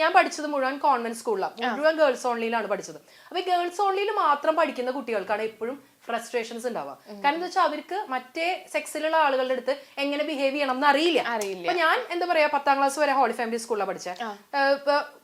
ഞാൻ പഠിച്ചത് മുഴുവൻ കോൺവെന്റ് സ്കൂളിലാണ്, മുഴുവൻ ഗേൾസ് ഓൺലിയിലാണ് പഠിച്ചത്. അപ്പൊ ഈ ഗേൾസ് ഓൺലിയിൽ മാത്രം പഠിക്കുന്ന കുട്ടികൾക്കാണ് എപ്പോഴും ഫ്രസ്ട്രേഷൻസ് ഉണ്ടാവുക. കാരണം എന്താ വെച്ചാൽ അവർക്ക് മറ്റേ സെക്സിലുള്ള ആളുകളുടെ അടുത്ത് എങ്ങനെ ബിഹേവ് ചെയ്യണം എന്ന് അറിയില്ല. അപ്പൊ ഞാൻ എന്താ പറയാ 10ാം ക്ലാസ് വരെ ഹോളി ഫാമിലി സ്കൂളിലാണ് പഠിച്ചത്.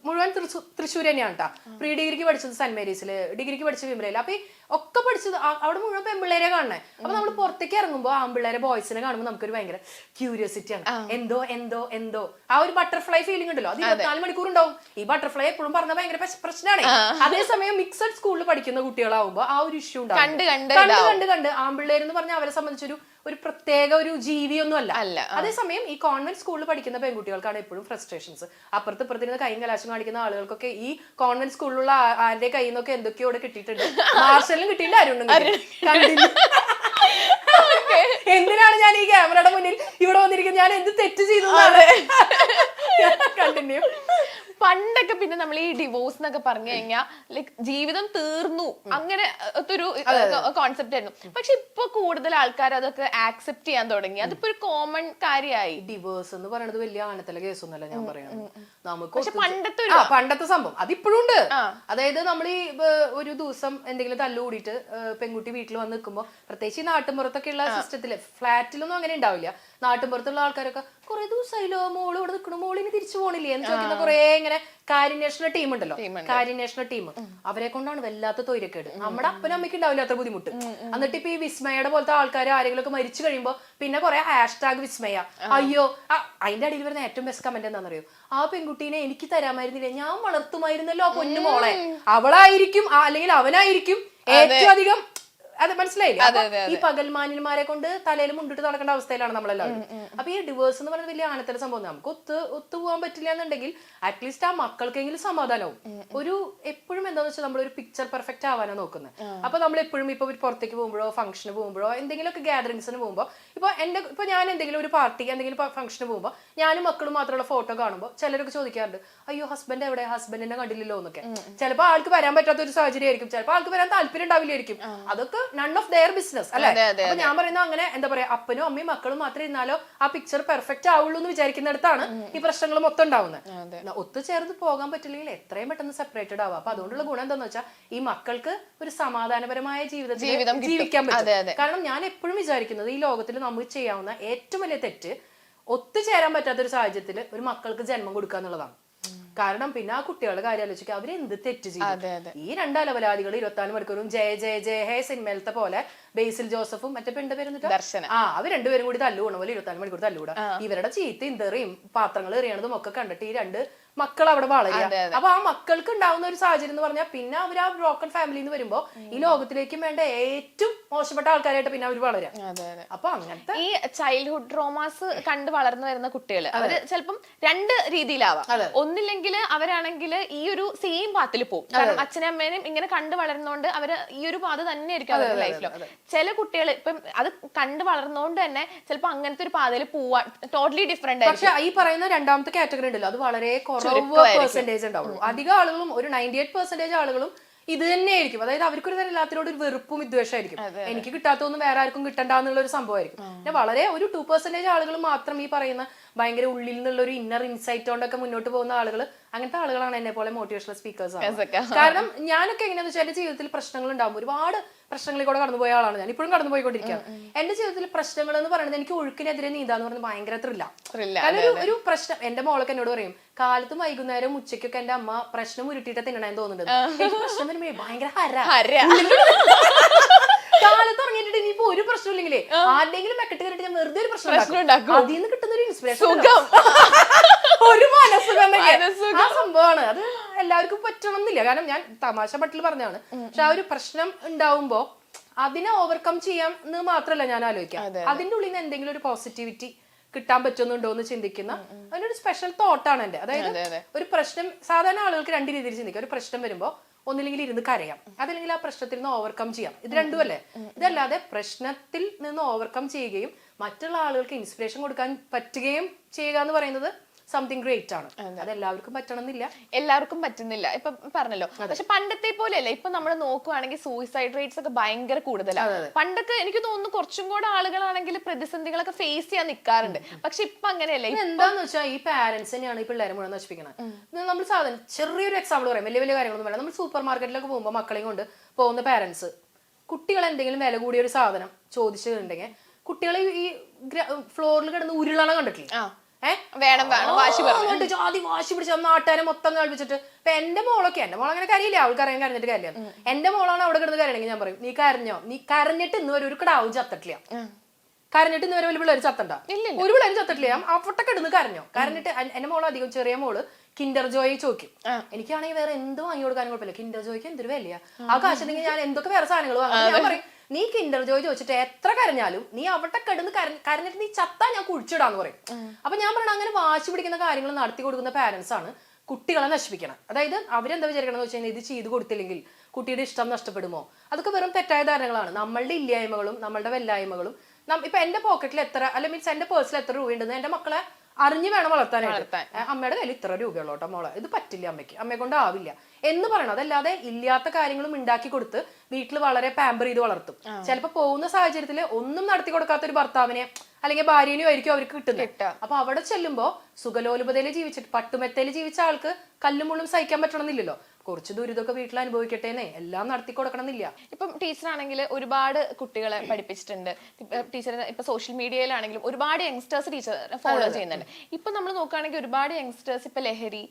മുഴുവൻ തൃശ്ശൂർ തന്നെയാണ് കേട്ടോ. പ്രീ ഡിഗ്രിക്ക് പഠിച്ചത് സെന്റ് മേരീസില്, ഡിഗ്രിക്ക് പഠിച്ചത് വിമലയില്. അപ്പൊ ഒക്കെ പഠിച്ചത് അവിടെ മുഴുവൻ പെൺപിള്ളേരെ കാണണേ. അപ്പൊ നമ്മൾ പുറത്തേക്ക് ഇറങ്ങുമ്പോൾ ആൺപിള്ളേരെ ബോയ്സിനെ കാണുമ്പോൾ നമുക്കൊരു ഭയങ്കര ക്യൂരിയോസിറ്റി ആണ്. എന്തോ എന്തോ എന്തോ ആ ഒരു ബട്ടർഫ്ലൈ ഫീലിംഗ് ഉണ്ടല്ലോ, അത് 24 മണിക്കൂർ ഉണ്ടാവും. ഈ ബട്ടർഫ്ലൈ എപ്പോഴും പറഞ്ഞാൽ ഭയങ്കര പ്രശ്നമാണ്. അതേസമയം മിക്സഡ് സ്കൂളിൽ പഠിക്കുന്ന കുട്ടികളാവുമ്പോൾ ആ ഒരു ഇഷ്യൂ ഉണ്ടാവും. കണ്ട് ആൺപിള്ളേർ എന്ന് പറഞ്ഞാൽ അവരെ സംബന്ധിച്ചൊരു പ്രത്യേക ഒരു ജീവിയൊന്നും അല്ല. അതേസമയം ഈ കോൺവെന്റ് സ്കൂളിൽ പഠിക്കുന്ന പെൺകുട്ടികൾക്കാണ് എപ്പോഴും ഫ്രസ്ട്രേഷൻസ്. അപ്പുറത്ത് ഇപ്പുറത്തിരുന്ന് കൈയും കലാശം കാണിക്കുന്ന ആളുകൾക്കൊക്കെ ഈ കോൺവെന്റ് സ്കൂളിലുള്ള ആരുടെ കയ്യിൽ നിന്നൊക്കെ എന്തൊക്കെയോ കിട്ടിയിട്ടുണ്ട്. മാർഷലിനും കിട്ടിയില്ല, കണ്ടില്ല. എന്തിനാണ് ഞാൻ ഈ ക്യാമറയുടെ മുന്നിൽ ഇവിടെ വന്നിരിക്കുന്നത്? ഞാൻ എന്ത് തെറ്റ് ചെയ്തു? കണ്ടിന്യൂ. പണ്ടൊക്കെ പിന്നെ നമ്മൾ ഈ ഡിവോഴ്സ് എന്നൊക്കെ പറഞ്ഞു കഴിഞ്ഞാൽ ലൈക് ജീവിതം തീർന്നു അങ്ങനെ ഒരു കോൺസെപ്റ്റ് ആയിരുന്നു. പക്ഷെ ഇപ്പൊ കൂടുതൽ ആൾക്കാർ അതൊക്കെ ആക്സെപ്റ്റ് ചെയ്യാൻ തുടങ്ങി. അതിപ്പോ ഒരു കോമൺ കാര്യമായി. ഡിവോഴ്സ് എന്ന് പറയുന്നത് വലിയ ആണത്തല കേസൊന്നുമല്ല ഞാൻ പറയുന്നത്. നമുക്ക് പണ്ടത്തെ സംഭവം അതിപ്പോഴും ഉണ്ട്. അതായത് നമ്മൾ ഈ ഒരു ദിവസം എന്തെങ്കിലും തല്ലുകൂടിയിട്ട് പെൺകുട്ടി വീട്ടിൽ വന്ന് നിൽക്കുമ്പോൾ, പ്രത്യേകിച്ച് ഈ നാട്ടിൻപുറത്തൊക്കെ ഉള്ള സിസ്റ്റത്തില്, ഫ്ലാറ്റിലൊന്നും അങ്ങനെ ഉണ്ടാവില്ല. നാട്ടിൻപുറത്തുള്ള ആൾക്കാരൊക്കെ കുറെ ദിവസമായില്ലോ മോള് ഇവിടെ നിൽക്കണു, മോളിന് തിരിച്ചു പോണില്ലേ എന്ന് ചോദിക്കുന്ന കുറെ ഇങ്ങനെ കാര്യന്വേഷണ ടീം ഉണ്ടല്ലോ. കാര്യന്വേഷണ ടീം അവരെ കൊണ്ടാണ് വല്ലാത്ത തൊയിരക്കേട്. നമ്മുടെ അപ്പനും അമ്മയ്ക്ക് ഉണ്ടാവില്ല അത്ര ബുദ്ധിമുട്ട്. എന്നിട്ട് ഇപ്പൊ ഈ വിസ്മയുടെ പോലത്തെ ആൾക്കാർ ആരെങ്കിലും ഒക്കെ മരിച്ചു കഴിയുമ്പോ പിന്നെ കുറെ #, വിസ്മയ, അയ്യോ. അതിന്റെ അടിയിൽ വരുന്ന ഏറ്റവും ബെസ്റ്റ് കമന്റ് എന്താണെന്നറിയോ? ആ പെൺകുട്ടീനെ എനിക്ക് തരാമായിരുന്നില്ലേ, ഞാൻ വളർത്തുമായിരുന്നല്ലോ ആ പൊന്നു മോളെ. അവളായിരിക്കും അല്ലെങ്കിൽ അവനായിരിക്കും ഏറ്റവും അധികം. അത് മനസ്സിലായില്ലേ? ഈ പകൽമാന്യന്മാരെ കൊണ്ട് തലയിൽ മുണ്ടിട്ട് നടക്കേണ്ട അവസ്ഥയിലാണ് നമ്മളെല്ലാവരും. അപ്പൊ ഈ ഡിവോഴ്സ് എന്ന് പറയുന്നത് വലിയ ആണത്തര സംഭവം. നമുക്ക് ഒത്തുപോകാൻ പറ്റില്ല എന്നുണ്ടെങ്കിൽ അറ്റ്ലീസ്റ്റ് ആ മക്കൾക്കെങ്കിലും സമാധാനവും. ഒരു എപ്പോഴും എന്താന്ന് വെച്ചാൽ നമ്മളൊരു പിക്ചർ പെർഫെക്റ്റ് ആവാനാണ് നോക്കുന്നത്. അപ്പൊ നമ്മൾ എപ്പോഴും ഇപ്പൊ പുറത്തേക്ക് പോകുമ്പോഴോ ഫംഗ്ഷന് പോകുമ്പോഴോ എന്തെങ്കിലുമൊക്കെ ഗ്യാതറിങ്സിന് പോകുമ്പോൾ, ഇപ്പൊ ഞാൻ എന്തെങ്കിലും ഒരു പാർട്ടി എന്തെങ്കിലും ഫംഗ്ഷന് പോകുമ്പോൾ ഞാനും മക്കളും മാത്രമുള്ള ഫോട്ടോ കാണുമ്പോൾ ചിലരൊക്കെ ചോദിക്കാറുണ്ട്, അയ്യോ ഹസ്ബൻഡ് എവിടെ, ഹസ്ബൻഡിനെ കണ്ടില്ലല്ലോ എന്നൊക്കെ. ചിലപ്പോൾ ആൾക്ക് വരാൻ പറ്റാത്ത ഒരു സാഹചര്യം ആയിരിക്കും, ചിലപ്പോൾ ആൾക്ക് വരാൻ താല്പര്യം ഉണ്ടാവില്ലായിരിക്കും. അതൊക്കെ നൺ ഓഫ് ദെയർ ബിസിനസ് അല്ലെ? അപ്പൊ ഞാൻ പറയുന്നത് അങ്ങനെ എന്താ പറയാ, അപ്പനും അമ്മയും മക്കളും മാത്രം ഇരുന്നാലോ ആ പിക്ചർ പെർഫെക്റ്റ് ആവുള്ളൂ എന്ന് വിചാരിക്കുന്നിടത്താണ് ഈ പ്രശ്നങ്ങൾ മൊത്തം ഉണ്ടാവുന്നത്. ഒത്തുചേർന്ന് പോകാൻ പറ്റില്ലെങ്കിൽ എത്രയും പെട്ടെന്ന് സെപ്പറേറ്റഡ് ആവുക. അപ്പൊ അതുകൊണ്ടുള്ള ഗുണം എന്താന്ന് വെച്ചാൽ ഈ മക്കൾക്ക് ഒരു സമാധാനപരമായ ജീവിതം ജീവിക്കാൻ പറ്റും. കാരണം ഞാൻ എപ്പോഴും വിചാരിക്കുന്നത് ഈ ലോകത്തിൽ നമുക്ക് ചെയ്യാവുന്ന ഏറ്റവും വലിയ തെറ്റ് ഒത്തുചേരാൻ പറ്റാത്തൊരു സാഹചര്യത്തിൽ ഒരു മക്കൾക്ക് ജന്മം കൊടുക്കുക എന്നുള്ളതാണ്. കാരണം പിന്നെ ആ കുട്ടികളുടെ കാര്യം ആലോചിക്കുക, അവരെന്ത് തെറ്റ് ചെയ്യും? ഈ 2 അലവലാദികൾ 24 മണിക്കൂറും ജയ ജയ ജയ ഹേ സിനിമയിലത്തെ പോലെ ബേസിൽ ജോസഫും മറ്റേ പെണ്ണ് പേരെന്നിട്ട് അവർ രണ്ടുപേരും കൂടി തല്ലുകൂട പോലെ 24 മണിക്കൂർ തല്ലുകൂടാ. ഇവരുടെ ചീത്തയും തെറിയും പാത്രങ്ങൾ എറിയണതും ഒക്കെ കണ്ടിട്ട് ഈ 2 മക്കൾ അവിടെ വളരുക. അപ്പൊ ആ മക്കൾക്ക് ഉണ്ടാവുന്ന ഒരു സാഹചര്യം എന്ന് പറഞ്ഞാൽ പിന്നെ അവർ ആ ബ്രോക്കൺ ഫാമിലിയിൽ നിന്ന് വരുമ്പോ ഈ ലോകത്തിലേക്കും വേണ്ട ഏറ്റവും മോശപ്പെട്ട ആൾക്കാരായിട്ട് പിന്നെ അവർ വളരാം. അപ്പൊ അങ്ങനത്തെ ഈ ചൈൽഡ്ഹുഡ് ട്രോമാസ് കണ്ട് വളർന്നു വരുന്ന കുട്ടികൾ അവര് ചിലപ്പം 2 രീതിയിലാവാം. ഒന്നില്ലെങ്കിൽ അവരാണെങ്കിൽ ഈ ഒരു സെയിം പാത്തിൽ പോകും. കാരണം അച്ഛനും അമ്മേനും ഇങ്ങനെ കണ്ടു വളർന്നുകൊണ്ട് അവര് ഈ ഒരു പാത തന്നെ ആയിരിക്കും അവരുടെ ലൈഫിലോ. ചില കുട്ടികൾ ഇപ്പം അത് കണ്ടു വളർന്നുകൊണ്ട് തന്നെ ചിലപ്പോ അങ്ങനത്തെ ഒരു പാതയിൽ പോവാൻ ടോട്ടലി ഡിഫറെന്റ് ആയിരിക്കും. പക്ഷെ ഈ പറയുന്ന രണ്ടാമത്തെ കാറ്റഗറി ഉണ്ടല്ലോ, അത് വളരെ പെർസെന്റേജ് ഉണ്ടാവുള്ളൂ. അധികം ആളുകളും ഒരു 98% ആളുകളും ഇത് തന്നെയായിരിക്കും. അതായത് അവർക്കൊരു തരം എല്ലാത്തിനോട് ഒരു വെറുപ്പും വിദ്വേഷമായിരിക്കും. എനിക്ക് കിട്ടാത്തൊന്നും വേറെ ആർക്കും കിട്ടണ്ടെന്നുള്ള ഒരു സംഭവമായിരിക്കും. പിന്നെ വളരെ ഒരു 2% ആളുകൾ മാത്രം ഈ പറയുന്ന ഭയങ്കര ഉള്ളിൽ നിന്നുള്ള ഒരു ഇന്നർ ഇൻസൈറ്റ് കൊണ്ടൊക്കെ മുന്നോട്ട് പോകുന്ന ആളുകൾ, അങ്ങനത്തെ ആളുകളാണ് എന്നെ പോലെ മോട്ടിവേഷണൽ സ്പീക്കേഴ്സ് ആണ്. കാരണം ഞാനൊക്കെ എങ്ങനെയാന്ന് വെച്ചാൽ എന്റെ ജീവിതത്തിൽ പ്രശ്നങ്ങൾ ഉണ്ടാകുമ്പോൾ ഒരുപാട് പ്രശ്നങ്ങളിൽ കൂടെ കടന്നുപോയ ആളാണ് ഞാൻ. ഇപ്പോഴും കടന്നു പോയിക്കൊണ്ടിരിക്കുകയാണ്. എന്റെ ജീവിതത്തിൽ പ്രശ്നങ്ങൾ എന്ന് പറയുന്നത് എനിക്ക് ഒഴുക്കിനെതിരെ നീന്താന്ന് പറയുന്നത് ഭയങ്കര ത്രില്ല. കാരണം ഒരു പ്രശ്നം എന്റെ മോളൊക്കെ എന്നോട് പറയും, കാലത്തും വൈകുന്നേരം ഉച്ചയ്ക്കൊക്കെ എന്റെ അമ്മ പ്രശ്നം ഉരുട്ടിയിട്ട് തിന്നണേന്ന് തോന്നുന്നുണ്ട്. എനിക്ക് പ്രശ്നം വരുമ്പോ ഭയങ്കര കാലത്ത് ഇറങ്ങിയിട്ട് ഇനിയിപ്പോ ഒരു പ്രശ്നം ഇല്ലെങ്കിലേ ആരുടെങ്കിലും മെക്കെട്ട് കയറിയിട്ട് ഞാൻ വെറുതെ ഒരു പ്രശ്നം ഉണ്ടാക്കും. അതിൽ നിന്ന് കിട്ടുന്ന ഒരു ഇൻസ്പിറേഷൻ, ഒരു മനസ്സുഖം ആ സംഭവമാണ്. അത് എല്ലാവർക്കും പറ്റണമെന്നില്ല. കാരണം ഞാൻ തമാശ പട്ടിൽ പറഞ്ഞതാണ്. പക്ഷെ ആ ഒരു പ്രശ്നം ഉണ്ടാവുമ്പോ അതിനെ ഓവർകം ചെയ്യാം എന്ന് മാത്രമല്ല ഞാൻ ആലോചിക്കാം. അതിന്റെ ഉള്ളിൽ നിന്ന് എന്തെങ്കിലും ഒരു പോസിറ്റിവിറ്റി കിട്ടാൻ പറ്റുന്നുണ്ടോ എന്ന് ചിന്തിക്കുന്ന അതിനൊരു സ്പെഷ്യൽ തോട്ടാണ് എന്റെ. അതായത് ഒരു പ്രശ്നം സാധാരണ ആളുകൾക്ക് 2 രീതിയിൽ ചിന്തിക്കാം. ഒരു പ്രശ്നം വരുമ്പോ ഒന്നില്ലെങ്കിൽ ഇരുന്ന് കരയാം, അതല്ലെങ്കിൽ ആ പ്രശ്നത്തിൽ നിന്ന് ഓവർകം ചെയ്യാം. ഇത് രണ്ടും അല്ലേ? ഇതല്ലാതെ പ്രശ്നത്തിൽ നിന്ന് ഓവർകം ചെയ്യുകയും മറ്റുള്ള ആളുകൾക്ക് ഇൻസ്പിറേഷൻ കൊടുക്കാൻ പറ്റുകയും ചെയ്യുക എന്ന് പറയുന്നത് സംതിങ് ഗ്രേറ്റ് ആണ്. അത് എല്ലാവർക്കും പറ്റണമെന്നില്ല, എല്ലാവർക്കും പറ്റുന്നില്ല. ഇപ്പൊ പറഞ്ഞല്ലോ, പക്ഷെ പണ്ടത്തെ പോലെയല്ല. ഇപ്പൊ നമ്മൾ നോക്കുവാണെങ്കിൽ സൂയിസൈഡ് റേറ്റ്സ് ഒക്കെ ഭയങ്കര കൂടുതലാണ്. പണ്ടൊക്കെ എനിക്ക് തോന്നുന്നു കുറച്ചും കൂടെ ആളുകളാണെങ്കിൽ പ്രതിസന്ധികളൊക്കെ ഫേസ് ചെയ്യാൻ നിൽക്കാറുണ്ട്. പക്ഷെ ഇപ്പൊ അങ്ങനെയല്ല. എന്താന്ന് വെച്ചാൽ ഈ പാരന്റ്സ് തന്നെയാണ് ഈ പിള്ളേരെ മുഴുവൻ നശിപ്പിക്കുന്നത്. നമ്മൾ സാധനം ചെറിയൊരു എക്സാമ്പിൾ പറയാം, വലിയ വലിയ കാര്യങ്ങളൊന്നും വേണം. നമ്മൾ സൂപ്പർ മാർക്കറ്റിലൊക്കെ പോകുമ്പോൾ മക്കളെയും കൊണ്ട് പോകുന്ന പാരന്റ്സ് കുട്ടികൾ എന്തെങ്കിലും വില കൂടിയ ഒരു സാധനം ചോദിച്ചിട്ടുണ്ടെങ്കിൽ കുട്ടികളെ ഈ ഫ്ലോറിൽ കിടന്ന് ഉരുളണ കണ്ടിട്ടില്ലേ? വേണം വാശി ജാതി വാശി പിടിച്ച നാട്ടുകാരെ മൊത്തം കളിപ്പിച്ചിട്ട്. ഇപ്പൊ എന്റെ മോൾ അങ്ങനെ കരയില്ല, അവൾക്ക് അറിയാൻ കരഞ്ഞിട്ട് കാര്യമില്ല. എന്റെ മോളാണ് അവിടെ കിടന്ന് കരയണമെങ്കിൽ ഞാൻ പറയും, നീ കരഞ്ഞോ? നീ കരഞ്ഞിട്ട് ഇന്ന് വരെ ഒരു കിടാവും ചത്തട്ടില്ല. കരഞ്ഞിട്ട് ഇന്ന് വരെ വലിയ പിള്ളേർ ചത്തണ്ട, ഒരു പിള്ളേരും ചത്തട്ടില്ല. അപ്പൊട്ടൊക്കെ ഇടുന്ന് കരഞ്ഞോ? കരഞ്ഞിട്ട് എന്റെ മോള് അധികം ചെറിയ മോള് കിൻഡർ ജോയ് ചോദിക്കും. എനിക്കാണെങ്കിൽ വേറെ എന്ത് വാങ്ങി കൊടുക്കാനും കുഴപ്പമില്ല, കിൻഡർ ജോയ്ക്ക് എന്തൊരു വിലയാ. ആ കാശുണ്ടെങ്കിൽ ഞാൻ എന്തൊക്കെ വേറെ സാധനങ്ങൾ വാങ്ങാം. ഞാൻ പറയും, നീ കിൻഡർ ജോയ് ചോദിച്ചിട്ട് എത്ര കരഞ്ഞാലും നീ അവിടെ കിടന്ന് കരഞ്ഞിട്ട് നീ ചത്താ ഞാൻ കുഴിച്ചിടാന്ന് പറയും. അപ്പൊ ഞാൻ പറയണ അങ്ങനെ വാശി പിടിക്കുന്ന കാര്യങ്ങൾ നടത്തി കൊടുക്കുന്ന പാരന്റ്സ് ആണ് കുട്ടികളെ നശിപ്പിക്കണം. അതായത് അവരെന്താ വിചാരിക്കണം എന്ന് വെച്ച് കഴിഞ്ഞാൽ ഇത് ചെയ്ത് കൊടുത്തില്ലെങ്കിൽ കുട്ടിയുടെ ഇഷ്ടം നഷ്ടപ്പെടുമോ? അതൊക്കെ വെറും തെറ്റായ ധാരണകളാണ്. നമ്മളുടെ ഇല്ലായ്മകളും നമ്മളുടെ വല്ലായ്മകളും ഇപ്പൊ എന്റെ പോക്കറ്റിൽ എത്ര, അല്ലെ മീൻസ് എന്റെ പേഴ്സിൽ എത്ര രൂപ ഉണ്ടെന്ന് എന്റെ മക്കളെ അറിഞ്ഞു വേണം വളർത്താനായിട്ട്. അമ്മയുടെ കയ്യിൽ ഇത്ര രൂപയുള്ളോട്ടോ മോളെ, ഇത് പറ്റില്ല അമ്മയ്ക്ക്, അമ്മയെ കൊണ്ട് ആവില്ല എന്ന് പറയണം. അതല്ലാതെ ഇല്ലാത്ത കാര്യങ്ങളും ഉണ്ടാക്കി കൊടുത്ത് വീട്ടിൽ വളരെ പാമ്പർ ചെയ്ത് വളർത്തും. ചിലപ്പോ പോകുന്ന സാഹചര്യത്തിൽ ഒന്നും നടത്തി കൊടുക്കാത്ത ഒരു ഭർത്താവിനെ അല്ലെങ്കിൽ ഭാര്യനെയോ ആയിരിക്കും അവർക്ക് കിട്ടുന്നത്. അപ്പൊ അവിടെ ചെല്ലുമ്പോ സുഖലോലുപതയിൽ ജീവിച്ചിട്ട് പട്ടുമെത്തയിൽ ജീവിച്ച ആൾക്ക് കല്ലും മുള്ളും സഹിക്കാൻ പറ്റണമെന്നില്ലല്ലോ. കുറച്ച് ദുരിതമൊക്കെ വീട്ടിൽ അനുഭവിക്കട്ടേന്നേ, എല്ലാം നടത്തി കൊടുക്കണമെന്നില്ല. ഇപ്പം ടീച്ചറാണെങ്കിൽ ഒരുപാട് കുട്ടികളെ പഠിപ്പിച്ചിട്ടുണ്ട്. ടീച്ചർ ഇപ്പൊ സോഷ്യൽ മീഡിയയിലാണെങ്കിലും ഒരുപാട് യങ്സ്റ്റേഴ്സ് ടീച്ചർ ഫോളോ ചെയ്യുന്നുണ്ട്. ഇപ്പൊ നമ്മൾ നോക്കുകയാണെങ്കിൽ ഒരുപാട് യങ്സ്റ്റേഴ്സ് ഇപ്പൊ ലഹരി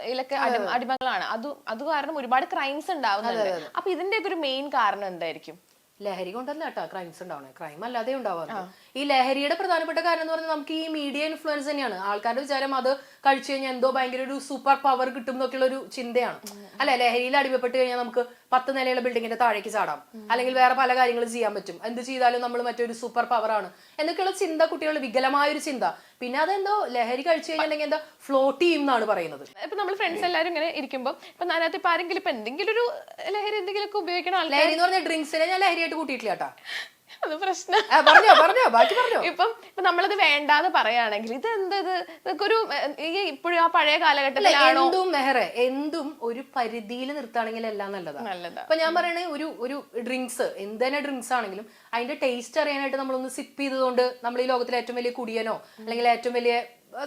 ഇതിലൊക്കെ അടിമകളാണ്. അത് കാരണം ഒരുപാട് ക്രൈംസ് ഉണ്ടാവുന്നുണ്ട്. അപ്പൊ ഇതിന്റെയൊക്കെ ഒരു മെയിൻ കാരണം എന്തായിരിക്കും? ലഹരി കൊണ്ടല്ല കേട്ടോ ക്രൈംസ് ഉണ്ടാവണേ, ക്രൈം അല്ലാതെ ഉണ്ടാവാറ്. ഈ ലഹരിയുടെ പ്രധാനപ്പെട്ട കാരണം എന്ന് പറഞ്ഞാൽ നമുക്ക് ഈ മീഡിയ ഇൻഫ്ലുവൻസ് തന്നെയാണ്. ആൾക്കാരുടെ വിചാരം അത് കഴിച്ചു കഴിഞ്ഞാൽ എന്തോ ഭയങ്കര ഒരു സൂപ്പർ പവർ കിട്ടും എന്നൊക്കെയുള്ള ഒരു ചിന്തയാണ്. അല്ലെ, ലഹരിയിൽ അടിമപ്പെട്ട് കഴിഞ്ഞാൽ നമുക്ക് 10 നിലയുള്ള ബിൽഡിങ്ങിന്റെ താഴേക്ക് ചാടാം, അല്ലെങ്കിൽ വേറെ പല കാര്യങ്ങളും ചെയ്യാൻ പറ്റും, എന്ത് ചെയ്താലും നമ്മൾ മറ്റൊരു സൂപ്പർ പവർ ആണ് എന്നൊക്കെയുള്ള ചിന്ത കുട്ടികളുടെ വികലമായൊരു ചിന്ത. പിന്നെ അതെന്തോ ലഹരി കഴിച്ചു കഴിഞ്ഞിട്ടുണ്ടെങ്കിൽ എന്താ ഫ്ലോട്ട് ചെയ്യും എന്നാണ് പറയുന്നത്. ഇപ്പൊ നമ്മൾ ഫ്രണ്ട്സ് എല്ലാവരും ഇങ്ങനെ ഇരിക്കുമ്പോൾ ഇപ്പൊ അതിനകത്ത് ഇപ്പൊ ആരെങ്കിലും ഇപ്പൊ എന്തെങ്കിലും ഒരു ലഹരി എന്തെങ്കിലുമൊക്കെ ഉപയോഗിക്കണം. ലഹരി എന്ന് പറഞ്ഞാൽ ഡ്രിങ്ക്സിനെ ഞാൻ ലഹരിയായിട്ട് കൂട്ടിയിട്ടില്ല കേട്ടാ. അത് പ്രശ്നം. ഇപ്പൊ നമ്മളത് വേണ്ടാന്ന് പറയുകയാണെങ്കിൽ ഇത് എന്തത് ഒരു ഇപ്പോഴും ആ പഴയ കാലഘട്ടത്തിലാണോ? എന്തും ഒരു പരിധിയിൽ നിർത്താണെങ്കിൽ എല്ലാം നല്ലതാണ്. ഇപ്പൊ ഞാൻ പറയണേ, ഒരു ഡ്രിങ്ക്സ് എന്ത് തന്നെ ഡ്രിങ്ക്സ് ആണെങ്കിലും അതിന്റെ ടേസ്റ്റ് അറിയാനായിട്ട് നമ്മളൊന്ന് സിപ്പ് ചെയ്തതുകൊണ്ട് നമ്മൾ ഈ ലോകത്തിലെ ഏറ്റവും വലിയ കുടിയനോ അല്ലെങ്കിൽ ഏറ്റവും വലിയ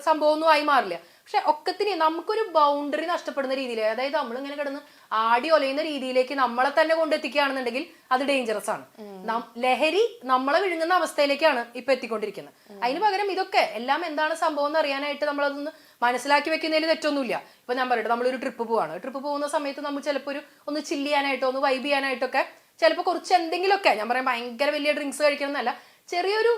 സംഭവം ഒന്നും ആയി മാറില്ല. പക്ഷെ ഒക്കത്തിന് നമുക്കൊരു ബൗണ്ടറി നഷ്ടപ്പെടുന്ന രീതിയിൽ, അതായത് നമ്മളിങ്ങനെ കിടന്ന് ആടി ഒലയുന്ന രീതിയിലേക്ക് നമ്മളെ തന്നെ കൊണ്ടെത്തിക്കുകയാണെന്നുണ്ടെങ്കിൽ അത് ഡേഞ്ചറസ് ആണ്. ലഹരി നമ്മളെ വിഴുങ്ങുന്ന അവസ്ഥയിലേക്കാണ് ഇപ്പൊ എത്തിക്കൊണ്ടിരിക്കുന്നത്. അതിന് പകരം ഇതൊക്കെ എല്ലാം എന്താണ് സംഭവം എന്ന് അറിയാനായിട്ട് നമ്മളതൊന്ന് മനസ്സിലാക്കി വെക്കുന്നതിൽ തെറ്റൊന്നുമില്ല. ഇപ്പൊ ഞാൻ പറയട്ടെ, നമ്മളൊരു ട്രിപ്പ് പോവാണ്. ട്രിപ്പ് പോകുന്ന സമയത്ത് നമ്മൾ ചിലപ്പോൾ ഒന്ന് ചില്ല് ചെയ്യാനായിട്ടോ ഒന്ന് വൈബ് ചെയ്യാനായിട്ടൊക്കെ ചിലപ്പോൾ കുറച്ച് എന്തെങ്കിലുമൊക്കെ, ഞാൻ പറയാം ഭയങ്കര വലിയ ഡ്രിങ്ക്സ് കഴിക്കണം എന്നല്ല, ചെറിയൊരു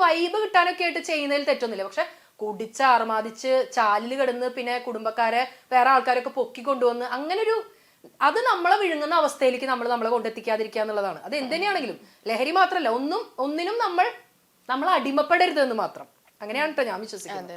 വൈബ് കിട്ടാനൊക്കെ ആയിട്ട് ചെയ്യുന്നതിൽ തെറ്റൊന്നുമില്ല. പക്ഷെ കുടിച്ച് ആർമാദിച്ച് ചാലിൽ കിടന്ന് പിന്നെ കുടുംബക്കാരെ വേറെ ആൾക്കാരൊക്കെ പൊക്കി കൊണ്ടുവന്ന് അങ്ങനൊരു അത് നമ്മളെ വിഴുങ്ങുന്ന അവസ്ഥയിലേക്ക് നമ്മളെ കൊണ്ടെത്തിക്കാതിരിക്കുക എന്നുള്ളതാണ്. അത് എന്തിനാണെങ്കിലും ലഹരി മാത്രമല്ല, ഒന്നിനും നമ്മൾ അടിമപ്പെടരുത് എന്ന് മാത്രം. അങ്ങനെയാണ് കേട്ടോ ഞാൻ വിശ്വസിക്കുന്നത്.